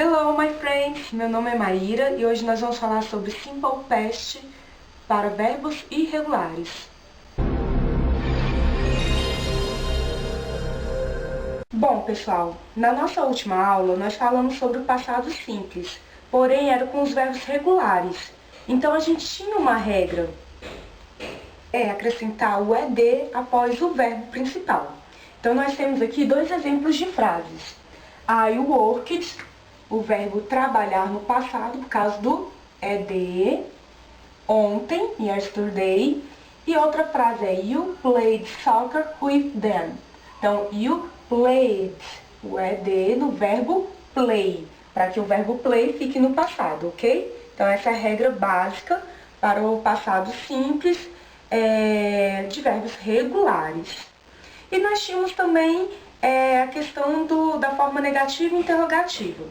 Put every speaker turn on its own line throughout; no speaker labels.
Hello, my friends! Meu nome é Maíra e hoje nós vamos falar sobre Simple Past para verbos irregulares. Bom, pessoal, na nossa última aula nós falamos sobre o passado simples, porém era com os verbos regulares. Então a gente tinha uma regra, acrescentar o ED após o verbo principal. Então nós temos aqui dois exemplos de frases. I worked, o verbo trabalhar no passado, por causa do ED, ontem, yesterday, e outra frase é you played soccer with them. Então, you played, o ED no verbo play, para que o verbo play fique no passado, ok? Então, essa é a regra básica para o passado simples de verbos regulares. E nós tínhamos também a questão da forma negativa e interrogativa.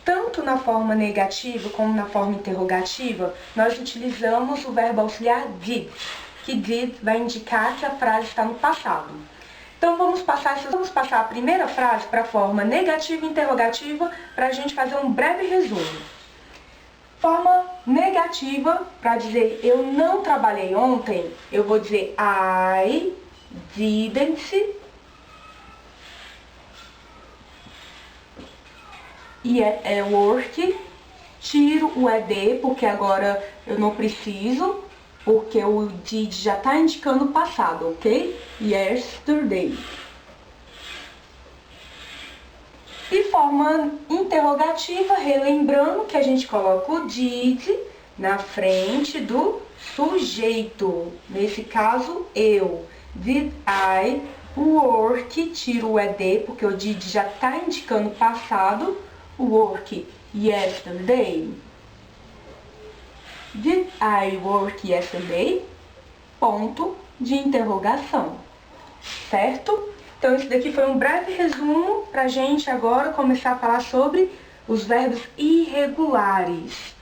Tanto na forma negativa como na forma interrogativa, nós utilizamos o verbo auxiliar did, que did vai indicar que a frase está no passado. Então vamos passar a primeira frase para a forma negativa e interrogativa para a gente fazer um breve resumo. Forma negativa, para dizer eu não trabalhei ontem, eu vou dizer I didn't. E é work, tiro o ED, porque agora eu não preciso, porque o did já está indicando o passado, ok? Yesterday. E forma interrogativa, relembrando que a gente coloca o did na frente do sujeito. Nesse caso, eu. Did I work, tiro o ED, porque o did já está indicando o passado. Work yesterday. Did I work yesterday? Ponto de interrogação. Certo? Então, isso daqui foi um breve resumo para a gente agora começar a falar sobre os verbos irregulares.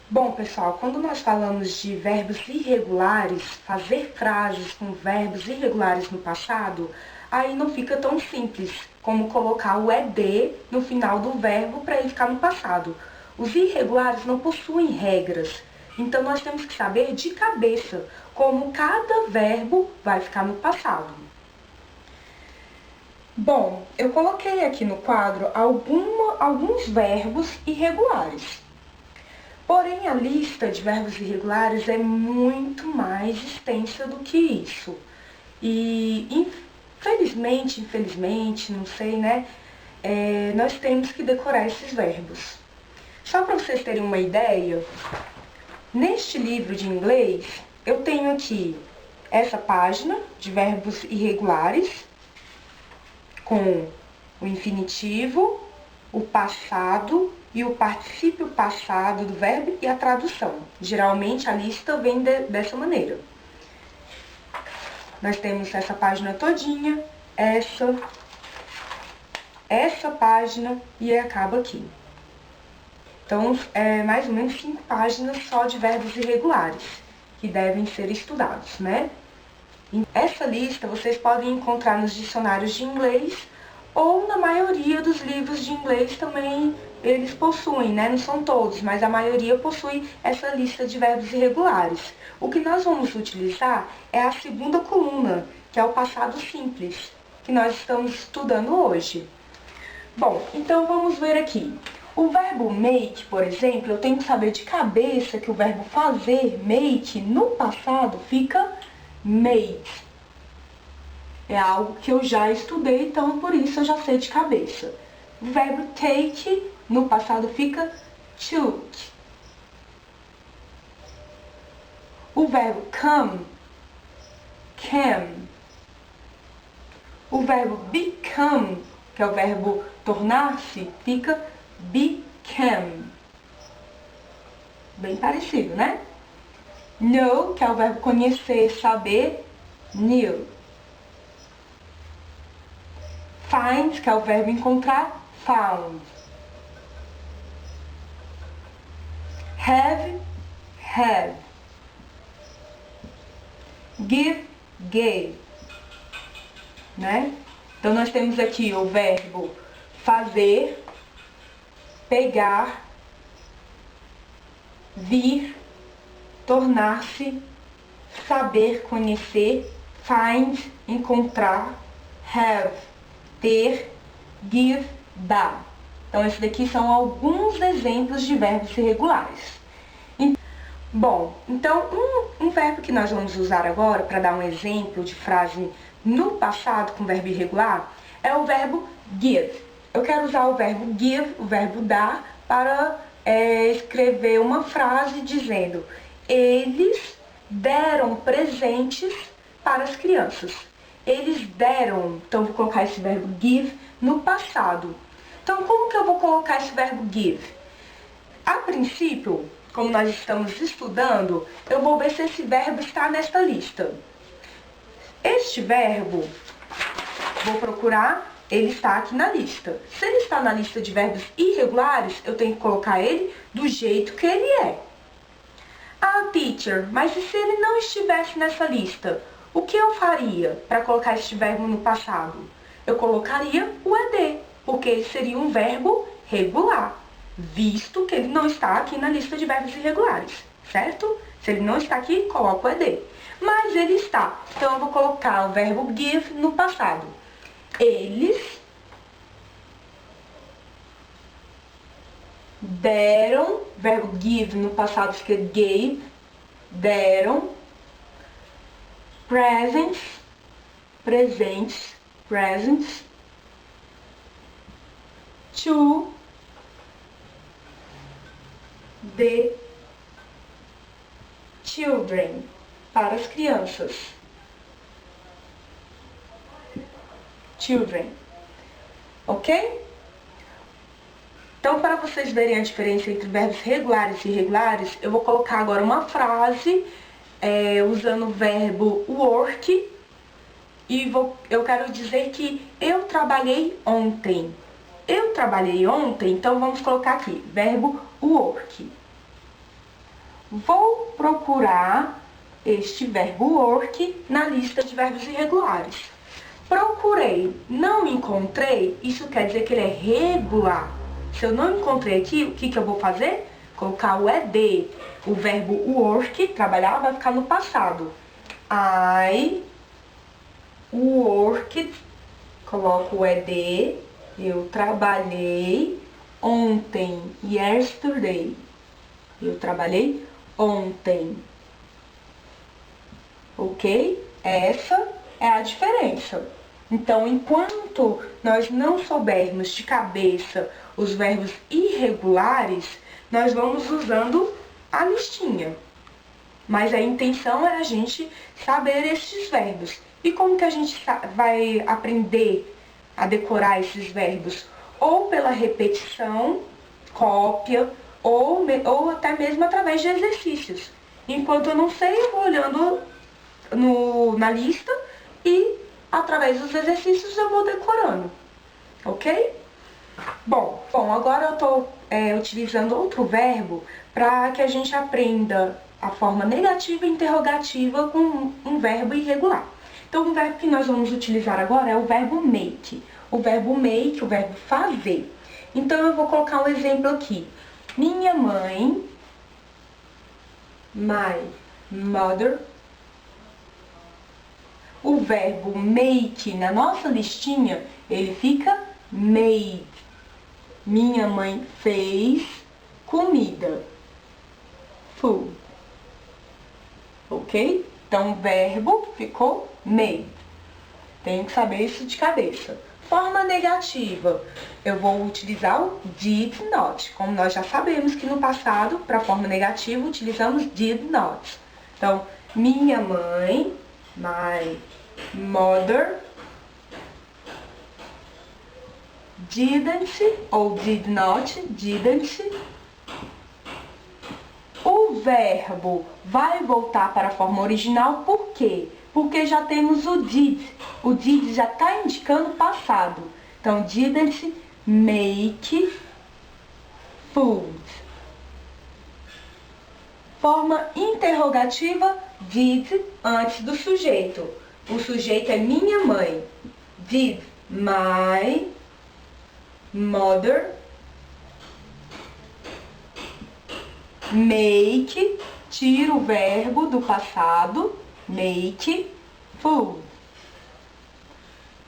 Bom, pessoal, quando nós falamos de verbos irregulares, fazer frases com verbos irregulares no passado, aí não fica tão simples como colocar o ED no final do verbo para ele ficar no passado. Os irregulares não possuem regras, então nós temos que saber de cabeça como cada verbo vai ficar no passado. Bom, eu coloquei aqui no quadro alguns verbos irregulares. Porém, a lista de verbos irregulares é muito mais extensa do que isso. E, infelizmente, não sei, né? Nós temos que decorar esses verbos. Só para vocês terem uma ideia, neste livro de inglês, eu tenho aqui essa página de verbos irregulares, com o infinitivo, o passado e o particípio passado do verbo e a tradução. Geralmente a lista vem dessa maneira. Nós temos essa página todinha, essa página e acaba aqui. Então, mais ou menos 5 páginas só de verbos irregulares que devem ser estudados, né? Essa lista vocês podem encontrar nos dicionários de inglês ou na maioria dos livros de inglês também eles possuem, né? Não são todos, mas a maioria possui essa lista de verbos irregulares. O que nós vamos utilizar é a segunda coluna, que é o passado simples, que nós estamos estudando hoje. Bom, então vamos ver aqui. O verbo make, por exemplo, eu tenho que saber de cabeça que o verbo fazer, make, no passado fica made. É algo que eu já estudei, então por isso eu já sei de cabeça. O verbo take, no passado fica took. O verbo come, came. O verbo become, que é o verbo tornar-se, fica became. Bem parecido, né? Know, que é o verbo conhecer, saber, knew. Find, que é o verbo encontrar, found. Have, have. Give, gave. Né? Então, nós temos aqui o verbo fazer, pegar, vir, tornar-se, saber, conhecer, find, encontrar, have, ter, give, dar. Então, esses daqui são alguns exemplos de verbos irregulares. Bom, então um verbo que nós vamos usar agora para dar um exemplo de frase no passado com verbo irregular é o verbo give. Eu quero usar o verbo give, o verbo dar, para escrever uma frase dizendo: eles deram presentes para as crianças. Eles deram, então vou colocar esse verbo give no passado. Então como que eu vou colocar esse verbo give? A princípio, como nós estamos estudando, eu vou ver se esse verbo está nesta lista. Este verbo, vou procurar, ele está aqui na lista. Se ele está na lista de verbos irregulares, eu tenho que colocar ele do jeito que ele é. Ah, teacher, mas e se ele não estivesse nessa lista? O que eu faria para colocar este verbo no passado? Eu colocaria o ed, porque ele seria um verbo regular, visto que ele não está aqui na lista de verbos irregulares, certo? Se ele não está aqui, coloco o ed. Mas ele está, então eu vou colocar o verbo give no passado. Eles deram, verbo give no passado fica gave, deram, presents, presentes, presents, to the children, para as crianças. Children, ok? Então, para vocês verem a diferença entre verbos regulares e irregulares, eu vou colocar agora uma frase usando o verbo work e eu quero dizer que eu trabalhei ontem. Eu trabalhei ontem, então vamos colocar aqui, verbo work. Vou procurar este verbo work na lista de verbos irregulares. Procurei, não encontrei, isso quer dizer que ele é regular. Se eu não encontrei aqui, o que eu vou fazer? Colocar o ed. O verbo work, trabalhar, vai ficar no passado. I worked, coloco o ed, eu trabalhei ontem, yesterday. Eu trabalhei ontem. Ok? Essa é a diferença. Então, enquanto nós não soubermos de cabeça os verbos irregulares, nós vamos usando a listinha. Mas a intenção é a gente saber esses verbos. E como que a gente vai aprender a decorar esses verbos? Ou pela repetição, cópia, ou até mesmo através de exercícios. Enquanto eu não sei, eu vou olhando na lista e através dos exercícios eu vou decorando, ok? Bom, agora eu estou utilizando outro verbo para que a gente aprenda a forma negativa e interrogativa com um verbo irregular. Então, o verbo que nós vamos utilizar agora é o verbo make. O verbo make, o verbo fazer. Então, eu vou colocar um exemplo aqui. Minha mãe, my mother. O verbo make na nossa listinha, ele fica made. Minha mãe fez comida. Food. Ok? Então, o verbo ficou made. Tenho que saber isso de cabeça. Forma negativa. Eu vou utilizar o did not. Como nós já sabemos que no passado, para a forma negativa, utilizamos did not. Então, minha mãe, my mother, didn't ou did not, didn't. O verbo vai voltar para a forma original, por quê? Porque já temos o did. O did já está indicando passado. Então, didn't make food. Forma interrogativa, did antes do sujeito. O sujeito é minha mãe. Did my mother Make, tira o verbo do passado, make food.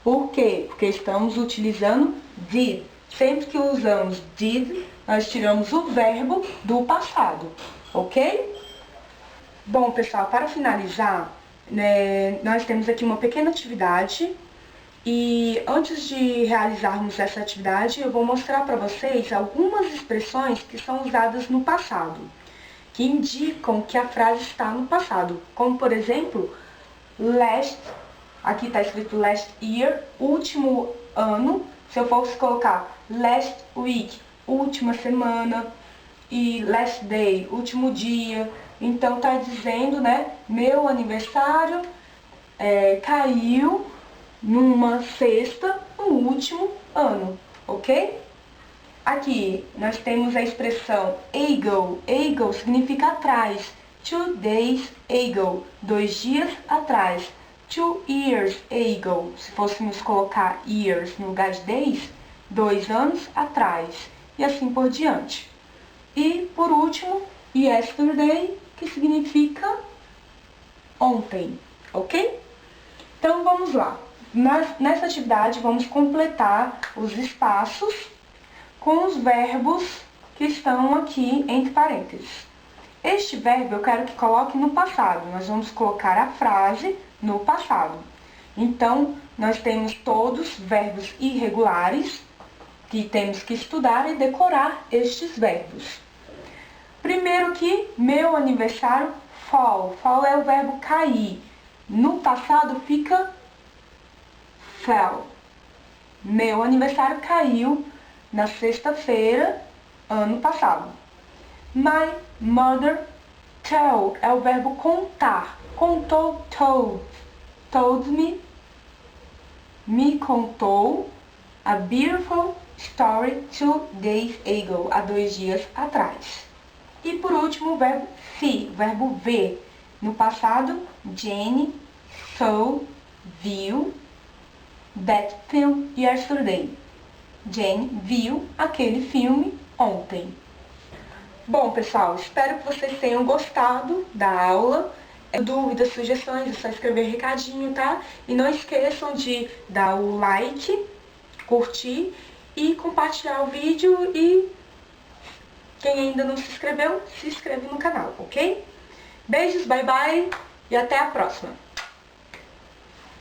Por quê? Porque estamos utilizando did. Sempre que usamos did, nós tiramos o verbo do passado, ok? Bom, pessoal, para finalizar, nós temos aqui uma pequena atividade. E antes de realizarmos essa atividade, eu vou mostrar para vocês algumas expressões que são usadas no passado, que indicam que a frase está no passado. Como, por exemplo, last, aqui está escrito last year, último ano. Se eu fosse colocar last week, última semana, e last day, último dia. Então, está dizendo, né, meu aniversário caiu numa sexta no último ano, ok? Aqui nós temos a expressão ago. Ago significa atrás. 2 days ago, 2 dias atrás. 2 years ago, se fôssemos colocar years no lugar de days, 2 anos atrás. E assim por diante. E por último, yesterday, que significa ontem, ok? Então vamos lá. Nessa atividade, vamos completar os espaços com os verbos que estão aqui entre parênteses. Este verbo eu quero que coloque no passado. Nós vamos colocar a frase no passado. Então, nós temos todos verbos irregulares que temos que estudar e decorar estes verbos. Primeiro que meu aniversário, fall. Fall é o verbo cair. No passado fica fell. Meu aniversário caiu na sexta-feira, ano passado. My mother told é o verbo contar. Contou, told. Told me contou a beautiful story 2 days ago, há 2 dias atrás. E por último o verbo see, o verbo ver. No passado, Jenny saw, viu, that film yesterday. Jane viu aquele filme ontem. Bom, pessoal, espero que vocês tenham gostado da aula. Dúvidas, sugestões, é só escrever recadinho, tá? E não esqueçam de dar o like, curtir e compartilhar o vídeo. E quem ainda não se inscreveu, se inscreve no canal, ok? Beijos, bye bye e até a próxima!